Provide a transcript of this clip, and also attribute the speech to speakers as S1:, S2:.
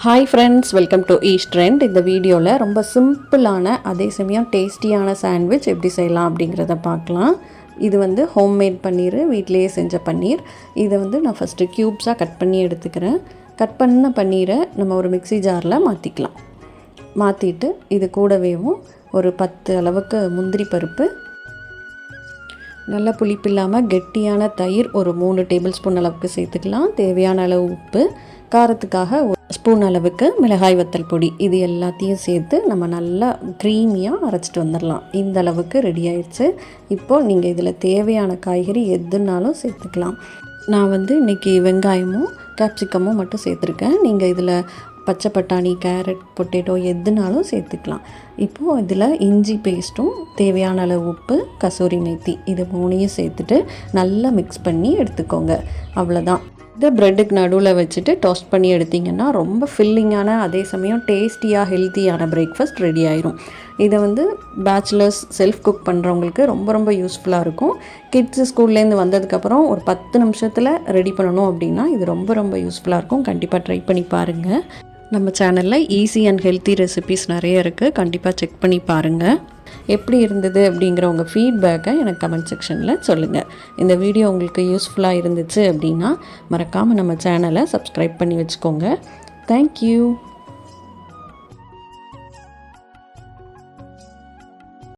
S1: Hi friends, welcome to East Trend. இந்த வீடியோவில் ரொம்ப சிம்பிளான அதே சமயம் டேஸ்டியான சாண்ட்விச் எப்படி செய்யலாம் அப்படிங்கிறத பார்க்கலாம். இது வந்து ஹோம்மேட் பன்னீர், வீட்டிலேயே செஞ்ச பன்னீர். இதை வந்து நான் ஃபஸ்ட்டு க்யூப்ஸாக கட் பண்ணி எடுத்துக்கிறேன். கட் பண்ண பன்னீரை நம்ம ஒரு மிக்ஸி ஜாரில் மாற்றிக்கலாம். மாற்றிட்டு இது கூடவேவும் ஒரு 10 அளவுக்கு முந்திரி பருப்பு, நல்ல புளிப்பு இல்லாமல் கெட்டியான தயிர் ஒரு 3 டேபிள் ஸ்பூன் அளவுக்கு சேர்த்துக்கலாம். தேவையான அளவு உப்பு, காரத்துக்காக ஒரு ஸ்பூன் அளவுக்கு மிளகாய் வத்தல் பொடி, இது எல்லாத்தையும் சேர்த்து நம்ம நல்லா க்ரீமியாக அரைச்சிட்டு வந்துடலாம். இந்த அளவுக்கு ரெடி ஆயிடுச்சு. இப்போது நீங்கள் இதில் தேவையான காய்கறி எதுனாலும் சேர்த்துக்கலாம். நான் வந்து இன்றைக்கி வெங்காயமும் கேப்சிகமும் மட்டும் சேர்த்துருக்கேன். நீங்கள் இதில் பச்சை பட்டாணி, கேரட், பொட்டேட்டோ எதுனாலும் சேர்த்துக்கலாம். இப்போது இதில் இஞ்சி பேஸ்ட்டும், தேவையான அளவு உப்பு, கசூரி மேத்தி, இது 3ஐயும் சேர்த்துட்டு நல்லா மிக்ஸ் பண்ணி எடுத்துக்கோங்க. அவ்வளோதான். இதை ப்ரெட்டுக்கு நடுவில் வச்சுட்டு டோஸ்ட் பண்ணி எடுத்திங்கன்னா ரொம்ப ஃபில்லிங்கான அதே சமயம் டேஸ்டியாக ஹெல்த்தியான பிரேக்ஃபாஸ்ட் ரெடி ஆயிரும். இதை வந்து பேச்சுலர்ஸ் செல்ஃப் குக் பண்ணுறவங்களுக்கு ரொம்ப ரொம்ப யூஸ்ஃபுல்லாக இருக்கும். கிட்ஸு ஸ்கூல்லேருந்து வந்ததுக்கப்புறம் ஒரு 10 நிமிஷத்தில் ரெடி பண்ணணும் அப்படின்னா இது ரொம்ப ரொம்ப யூஸ்ஃபுல்லாக இருக்கும். கண்டிப்பாக ட்ரை பண்ணி பாருங்கள். நம்ம சேனலில் ஈஸி அண்ட் ஹெல்த்தி ரெசிபீஸ் நிறைய இருக்குது. கண்டிப்பாக செக் பண்ணி பாருங்கள். எப்படி இருந்தது அப்படிங்கிற உங்கள் ஃபீட்பேக்கை எனக்கு கமெண்ட் செக்ஷனில் சொல்லுங்கள். இந்த வீடியோ உங்களுக்கு யூஸ்ஃபுல்லாக இருந்துச்சு அப்படின்னா மறக்காமல் நம்ம சேனலை சப்ஸ்கிரைப் பண்ணி வச்சுக்கோங்க. தேங்க்யூ.